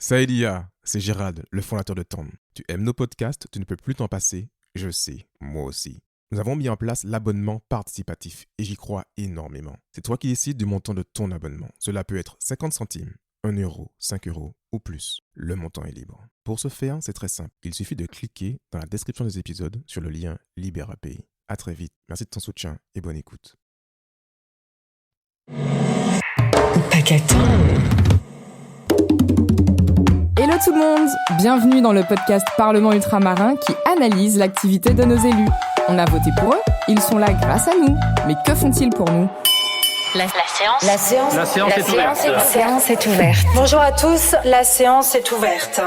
Saïdia, c'est Gérald, le fondateur de Tom. Tu aimes nos podcasts, tu ne peux plus t'en passer. Je sais, moi aussi. Nous avons mis en place l'abonnement participatif et j'y crois énormément. C'est toi qui décides du montant de ton abonnement. Cela peut être 50 centimes, 1 euro, 5 euros ou plus. Le montant est libre. Pour ce faire, c'est très simple. Il suffit de cliquer dans la description des épisodes sur le lien LibéraPay. À très vite. Merci de ton soutien et bonne écoute. Hello tout le monde, bienvenue dans le podcast Parlement Ultramarin qui analyse l'activité de nos élus. On a voté pour eux, ils sont là grâce à nous. Mais que font-ils pour nous ? La séance est ouverte. Bonjour à tous, la séance est ouverte.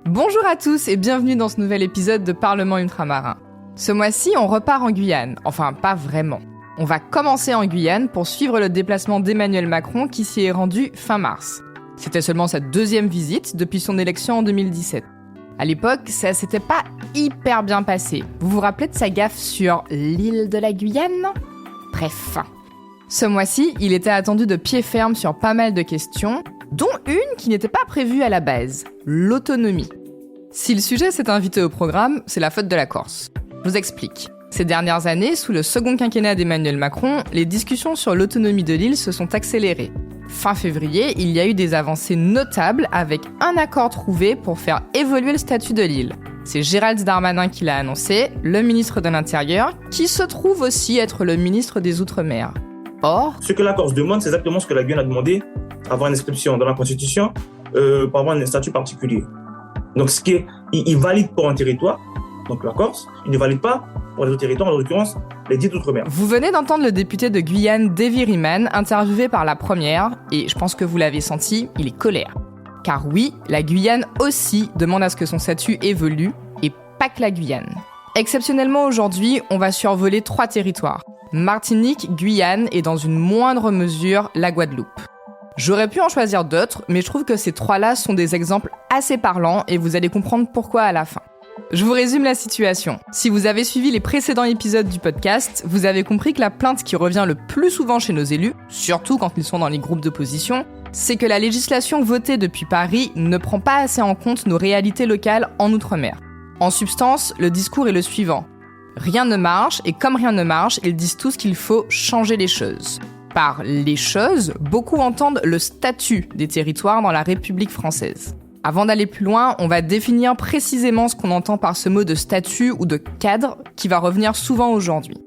Bonjour à tous et bienvenue dans ce nouvel épisode de Parlement Ultramarin. Ce mois-ci, on repart en Guyane. Enfin, pas vraiment. On va commencer en Guyane pour suivre le déplacement d'Emmanuel Macron qui s'y est rendu fin mars. C'était seulement sa deuxième visite depuis son élection en 2017. À l'époque, ça s'était pas hyper bien passé. Vous vous rappelez de sa gaffe sur l'île de la Guyane ? Bref. Ce mois-ci, il était attendu de pied ferme sur pas mal de questions, dont une qui n'était pas prévue à la base, l'autonomie. Si le sujet s'est invité au programme, c'est la faute de la Corse. Je vous explique. Ces dernières années, sous le second quinquennat d'Emmanuel Macron, les discussions sur l'autonomie de l'île se sont accélérées. Fin février, il y a eu des avancées notables avec un accord trouvé pour faire évoluer le statut de l'île. C'est Gérald Darmanin qui l'a annoncé, le ministre de l'Intérieur, qui se trouve aussi être le ministre des Outre-mer. Or, ce que la Corse demande, c'est exactement ce que la Guyane a demandé, avoir une inscription dans la Constitution pour avoir un statut particulier. Donc, il valide pour un territoire, donc la Corse, il ne valide pas pour les autres territoires, en l'occurrence les 10 Outre-mer. Vous venez d'entendre le député de Guyane, Davy Riemann, interviewé par La Première, et je pense que vous l'avez senti, il est colère. Car oui, la Guyane aussi demande à ce que son statut évolue, et pas que la Guyane. Exceptionnellement aujourd'hui, on va survoler 3 territoires. Martinique, Guyane et dans une moindre mesure, la Guadeloupe. J'aurais pu en choisir d'autres, mais je trouve que ces 3-là sont des exemples assez parlants et vous allez comprendre pourquoi à la fin. Je vous résume la situation. Si vous avez suivi les précédents épisodes du podcast, vous avez compris que la plainte qui revient le plus souvent chez nos élus, surtout quand ils sont dans les groupes d'opposition, c'est que la législation votée depuis Paris ne prend pas assez en compte nos réalités locales en Outre-mer. En substance, le discours est le suivant. Rien ne marche, et comme rien ne marche, ils disent tous qu'il faut changer les choses. Par les choses, beaucoup entendent le statut des territoires dans la République française. Avant d'aller plus loin, on va définir précisément ce qu'on entend par ce mot de statut ou de cadre qui va revenir souvent aujourd'hui.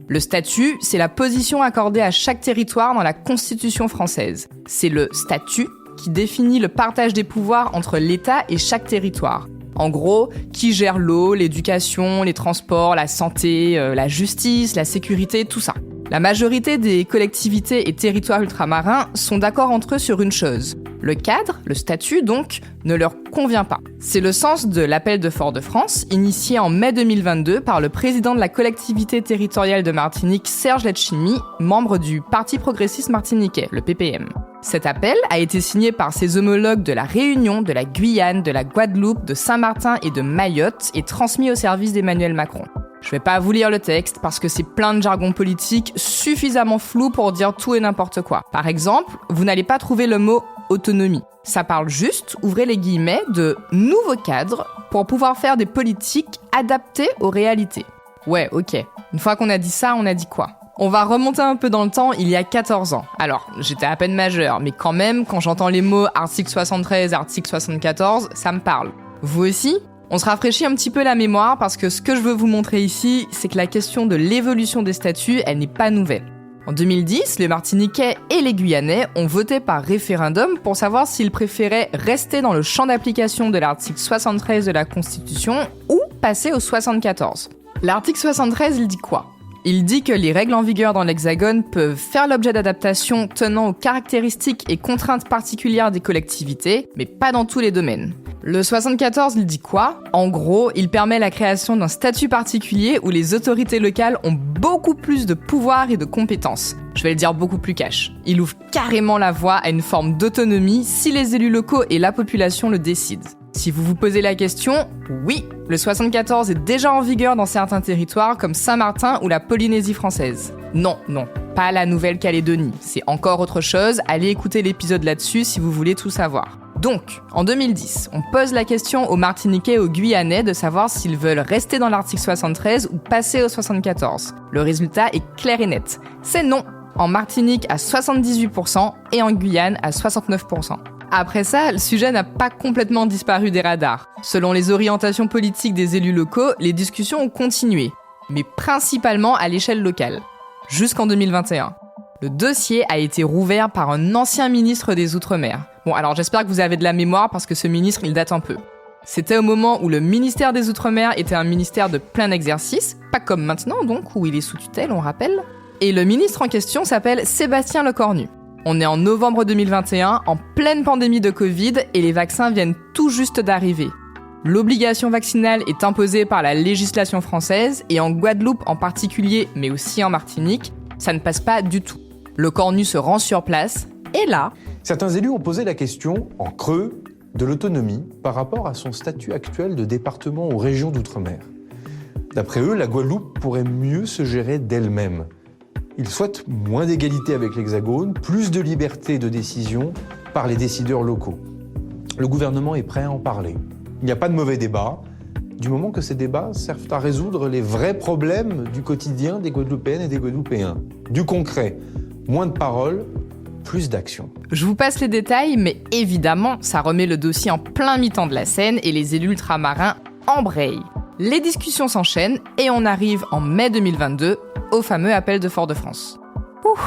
Le statut, c'est la position accordée à chaque territoire dans la Constitution française. C'est le statut qui définit le partage des pouvoirs entre l'État et chaque territoire. En gros, qui gère l'eau, l'éducation, les transports, la santé, la justice, la sécurité, tout ça. La majorité des collectivités et territoires ultramarins sont d'accord entre eux sur une chose. Le cadre, le statut donc, ne leur convient pas. C'est le sens de l'appel de Fort-de-France, initié en mai 2022 par le président de la collectivité territoriale de Martinique, Serge Letchimy, membre du Parti progressiste martiniquais, le PPM. Cet appel a été signé par ses homologues de la Réunion, de la Guyane, de la Guadeloupe, de Saint-Martin et de Mayotte et transmis au service d'Emmanuel Macron. Je vais pas vous lire le texte parce que c'est plein de jargon politique suffisamment flou pour dire tout et n'importe quoi. Par exemple, vous n'allez pas trouver le mot autonomie. Ça parle juste, ouvrez les guillemets, de nouveaux cadres pour pouvoir faire des politiques adaptées aux réalités. Ouais, ok. Une fois qu'on a dit ça, on a dit quoi ? On va remonter un peu dans le temps, il y a 14 ans. Alors, j'étais à peine majeure, mais quand même, quand j'entends les mots article 73, article 74, ça me parle. Vous aussi ? On se rafraîchit un petit peu la mémoire parce que ce que je veux vous montrer ici, c'est que la question de l'évolution des statuts, elle n'est pas nouvelle. En 2010, les Martiniquais et les Guyanais ont voté par référendum pour savoir s'ils préféraient rester dans le champ d'application de l'article 73 de la Constitution ou passer au 74. L'article 73, il dit quoi ? Il dit que les règles en vigueur dans l'Hexagone peuvent faire l'objet d'adaptations tenant aux caractéristiques et contraintes particulières des collectivités, mais pas dans tous les domaines. Le 74, il dit quoi ? En gros, il permet la création d'un statut particulier où les autorités locales ont beaucoup plus de pouvoir et de compétences. Je vais le dire beaucoup plus cash. Il ouvre carrément la voie à une forme d'autonomie si les élus locaux et la population le décident. Si vous vous posez la question, oui, le 74 est déjà en vigueur dans certains territoires comme Saint-Martin ou la Polynésie française. Non, pas la Nouvelle-Calédonie, c'est encore autre chose, allez écouter l'épisode là-dessus si vous voulez tout savoir. Donc, en 2010, on pose la question aux Martiniquais et aux Guyanais de savoir s'ils veulent rester dans l'article 73 ou passer au 74. Le résultat est clair et net. C'est non. En Martinique à 78% et en Guyane à 69%. Après ça, le sujet n'a pas complètement disparu des radars. Selon les orientations politiques des élus locaux, les discussions ont continué, mais principalement à l'échelle locale. Jusqu'en 2021. Le dossier a été rouvert par un ancien ministre des Outre-mer. Bon, alors j'espère que vous avez de la mémoire parce que ce ministre, il date un peu. C'était au moment où le ministère des Outre-mer était un ministère de plein exercice, pas comme maintenant donc, où il est sous tutelle, on rappelle. Et le ministre en question s'appelle Sébastien Lecornu. On est en novembre 2021, en pleine pandémie de Covid, et les vaccins viennent tout juste d'arriver. L'obligation vaccinale est imposée par la législation française, et en Guadeloupe en particulier, mais aussi en Martinique, ça ne passe pas du tout. Lecornu se rend sur place, et là... Certains élus ont posé la question, en creux, de l'autonomie par rapport à son statut actuel de département ou région d'outre-mer. D'après eux, la Guadeloupe pourrait mieux se gérer d'elle-même. Ils souhaitent moins d'égalité avec l'Hexagone, plus de liberté de décision par les décideurs locaux. Le gouvernement est prêt à en parler. Il n'y a pas de mauvais débat, du moment que ces débats servent à résoudre les vrais problèmes du quotidien des Guadeloupéennes et des Guadeloupéens. Du concret, moins de paroles, plus d'action. Je vous passe les détails, mais évidemment, ça remet le dossier en plein mi-temps de la scène et les élus ultramarins embrayent. Les discussions s'enchaînent et on arrive en mai 2022 au fameux appel de Fort-de-France. Ouh,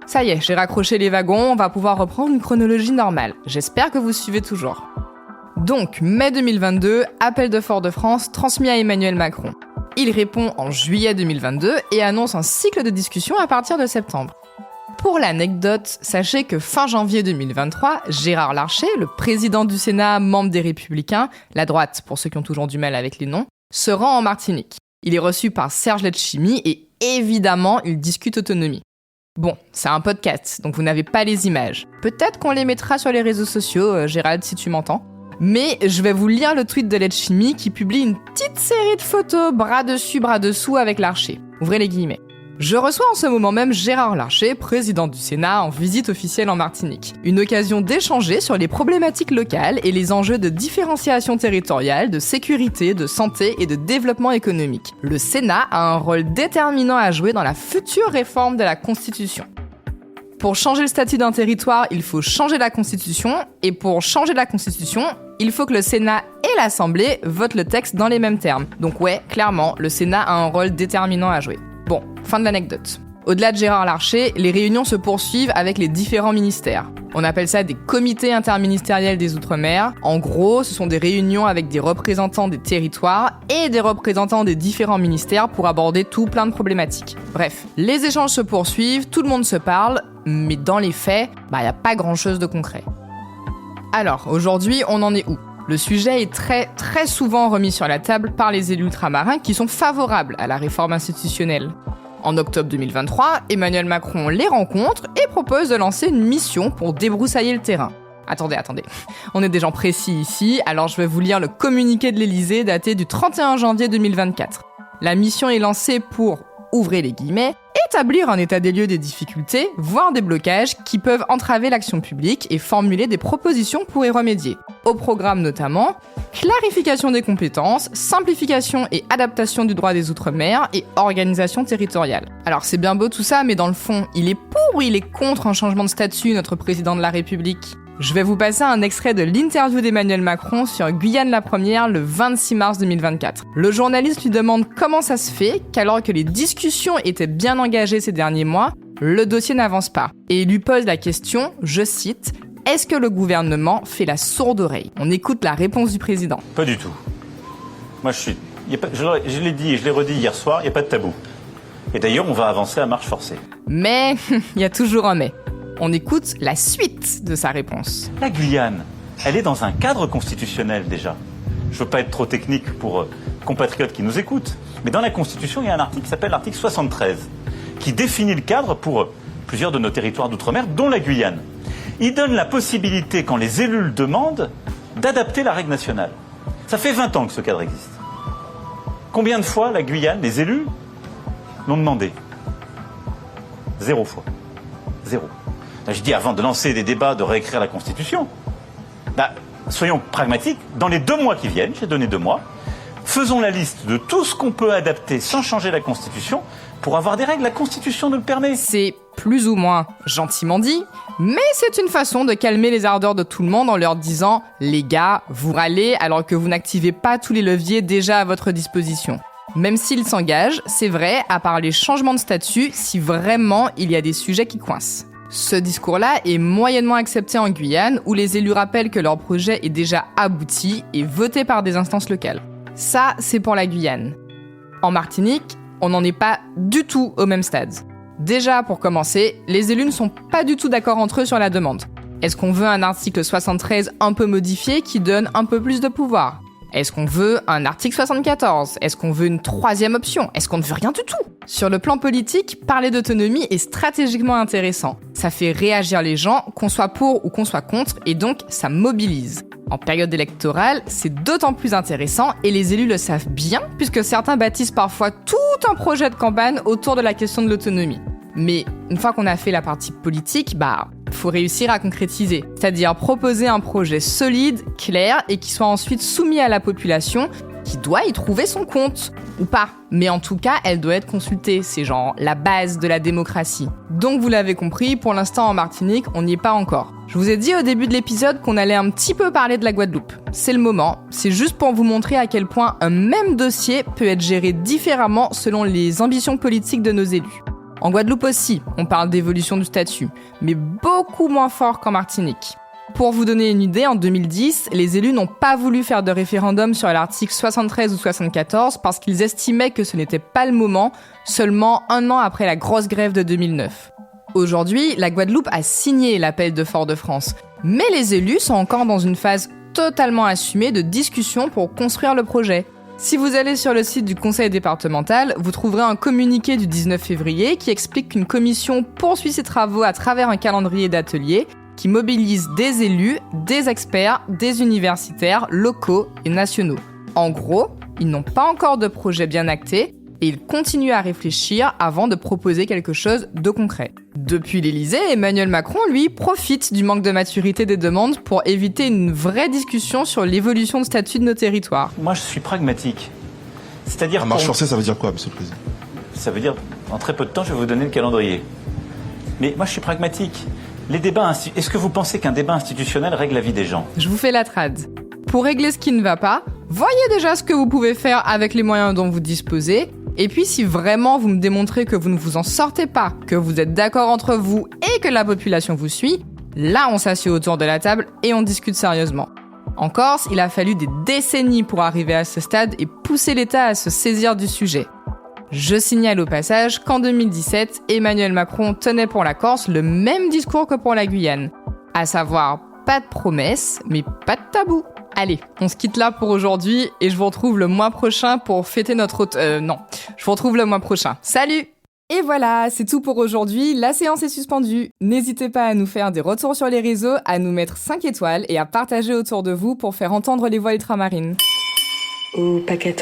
ça y est, j'ai raccroché les wagons, on va pouvoir reprendre une chronologie normale. J'espère que vous suivez toujours. Donc, mai 2022, appel de Fort-de-France transmis à Emmanuel Macron. Il répond en juillet 2022 et annonce un cycle de discussion à partir de septembre. Pour l'anecdote, sachez que fin janvier 2023, Gérard Larcher, le président du Sénat, membre des Républicains, la droite pour ceux qui ont toujours du mal avec les noms, se rend en Martinique. Il est reçu par Serge Letchimy et évidemment, il discute autonomie. Bon, c'est un podcast, donc vous n'avez pas les images. Peut-être qu'on les mettra sur les réseaux sociaux, Gérald, si tu m'entends. Mais je vais vous lire le tweet de Letchimy qui publie une petite série de photos bras dessus, bras dessous avec Larcher. Ouvrez les guillemets. Je reçois en ce moment même Gérard Larcher, président du Sénat, en visite officielle en Martinique. Une occasion d'échanger sur les problématiques locales et les enjeux de différenciation territoriale, de sécurité, de santé et de développement économique. Le Sénat a un rôle déterminant à jouer dans la future réforme de la Constitution. Pour changer le statut d'un territoire, il faut changer la Constitution, et pour changer la Constitution, il faut que le Sénat et l'Assemblée votent le texte dans les mêmes termes. Donc ouais, clairement, le Sénat a un rôle déterminant à jouer. Bon, fin de l'anecdote. Au-delà de Gérard Larcher, les réunions se poursuivent avec les différents ministères. On appelle ça des comités interministériels des Outre-mer. En gros, ce sont des réunions avec des représentants des territoires et des représentants des différents ministères pour aborder tout plein de problématiques. Bref, les échanges se poursuivent, tout le monde se parle, mais dans les faits, y a pas grand-chose de concret. Alors, aujourd'hui, on en est où ? Le sujet est très, très souvent remis sur la table par les élus ultramarins qui sont favorables à la réforme institutionnelle. En octobre 2023, Emmanuel Macron les rencontre et propose de lancer une mission pour débroussailler le terrain. Attendez. On est des gens précis ici, alors je vais vous lire le communiqué de l'Élysée daté du 31 janvier 2024. La mission est lancée pour, ouvrez les guillemets, établir un état des lieux des difficultés, voire des blocages qui peuvent entraver l'action publique et formuler des propositions pour y remédier. Au programme notamment, clarification des compétences, simplification et adaptation du droit des Outre-mer et organisation territoriale. Alors c'est bien beau tout ça, mais dans le fond, il est pour ou il est contre un changement de statut, notre président de la République ? Je vais vous passer un extrait de l'interview d'Emmanuel Macron sur Guyane la Première le 26 mars 2024. Le journaliste lui demande comment ça se fait qu'alors que les discussions étaient bien engagées ces derniers mois, le dossier n'avance pas. Et il lui pose la question, je cite, « Est-ce que le gouvernement fait la sourde oreille ?» On écoute la réponse du président. Pas du tout. Moi je l'ai dit et je l'ai redit hier soir, il n'y a pas de tabou. Et d'ailleurs, on va avancer à marche forcée. Mais, il y a toujours un mais. On écoute la suite de sa réponse. La Guyane, elle est dans un cadre constitutionnel déjà. Je ne veux pas être trop technique pour compatriotes qui nous écoutent, mais dans la Constitution, il y a un article qui s'appelle l'article 73, qui définit le cadre pour plusieurs de nos territoires d'outre-mer, dont la Guyane. Il donne la possibilité, quand les élus le demandent, d'adapter la règle nationale. Ça fait 20 ans que ce cadre existe. Combien de fois la Guyane, les élus, l'ont demandé ? 0 fois. 0. Je dis avant de lancer des débats, de réécrire la Constitution. Soyons pragmatiques, dans les 2 mois qui viennent, j'ai donné 2 mois, faisons la liste de tout ce qu'on peut adapter sans changer la Constitution pour avoir des règles. La Constitution nous le permet. C'est plus ou moins gentiment dit, mais c'est une façon de calmer les ardeurs de tout le monde en leur disant « Les gars, vous râlez alors que vous n'activez pas tous les leviers déjà à votre disposition ». Même s'ils s'engagent, c'est vrai, à part les changements de statut, si vraiment il y a des sujets qui coincent. Ce discours-là est moyennement accepté en Guyane, où les élus rappellent que leur projet est déjà abouti et voté par des instances locales. Ça, c'est pour la Guyane. En Martinique, on n'en est pas du tout au même stade. Déjà, pour commencer, les élus ne sont pas du tout d'accord entre eux sur la demande. Est-ce qu'on veut un article 73 un peu modifié qui donne un peu plus de pouvoir ? Est-ce qu'on veut un article 74 ? Est-ce qu'on veut une 3e option ? Est-ce qu'on ne veut rien du tout ? Sur le plan politique, parler d'autonomie est stratégiquement intéressant. Ça fait réagir les gens, qu'on soit pour ou qu'on soit contre, et donc ça mobilise. En période électorale, c'est d'autant plus intéressant, et les élus le savent bien, puisque certains bâtissent parfois tout un projet de campagne autour de la question de l'autonomie. Mais une fois qu'on a fait la partie politique, faut réussir à concrétiser. C'est-à-dire proposer un projet solide, clair, et qui soit ensuite soumis à la population, qui doit y trouver son compte. Ou pas. Mais en tout cas, elle doit être consultée. C'est genre la base de la démocratie. Donc vous l'avez compris, pour l'instant en Martinique, on n'y est pas encore. Je vous ai dit au début de l'épisode qu'on allait un petit peu parler de la Guadeloupe. C'est le moment. C'est juste pour vous montrer à quel point un même dossier peut être géré différemment selon les ambitions politiques de nos élus. En Guadeloupe aussi, on parle d'évolution du statut, mais beaucoup moins fort qu'en Martinique. Pour vous donner une idée, en 2010, les élus n'ont pas voulu faire de référendum sur l'article 73 ou 74 parce qu'ils estimaient que ce n'était pas le moment, seulement 1 an après la grosse grève de 2009. Aujourd'hui, la Guadeloupe a signé l'appel de Fort-de-France, mais les élus sont encore dans une phase totalement assumée de discussion pour construire le projet. Si vous allez sur le site du conseil départemental, vous trouverez un communiqué du 19 février qui explique qu'une commission poursuit ses travaux à travers un calendrier d'ateliers qui mobilise des élus, des experts, des universitaires, locaux et nationaux. En gros, ils n'ont pas encore de projet bien acté et ils continuent à réfléchir avant de proposer quelque chose de concret. Depuis l'Élysée, Emmanuel Macron, lui, profite du manque de maturité des demandes pour éviter une vraie discussion sur l'évolution de statut de nos territoires. Moi, je suis pragmatique. C'est-à-dire à marche forcée, ça veut dire quoi, Monsieur le Président ? Ça veut dire, en très peu de temps, je vais vous donner le calendrier. Mais moi, je suis pragmatique. Les débats, est-ce que vous pensez qu'un débat institutionnel règle la vie des gens ? Je vous fais la trad. Pour régler ce qui ne va pas, voyez déjà ce que vous pouvez faire avec les moyens dont vous disposez. Et puis si vraiment vous me démontrez que vous ne vous en sortez pas, que vous êtes d'accord entre vous et que la population vous suit, là on s'assied autour de la table et on discute sérieusement. En Corse, il a fallu des décennies pour arriver à ce stade et pousser l'État à se saisir du sujet. Je signale au passage qu'en 2017, Emmanuel Macron tenait pour la Corse le même discours que pour la Guyane. À savoir, pas de promesses, mais pas de tabou. Allez, on se quitte là pour aujourd'hui et je vous retrouve le mois prochain pour fêter notre... je vous retrouve le mois prochain. Salut! Et voilà, c'est tout pour aujourd'hui, la séance est suspendue. N'hésitez pas à nous faire des retours sur les réseaux, à nous mettre 5 étoiles et à partager autour de vous pour faire entendre les voix ultramarines. Au paquet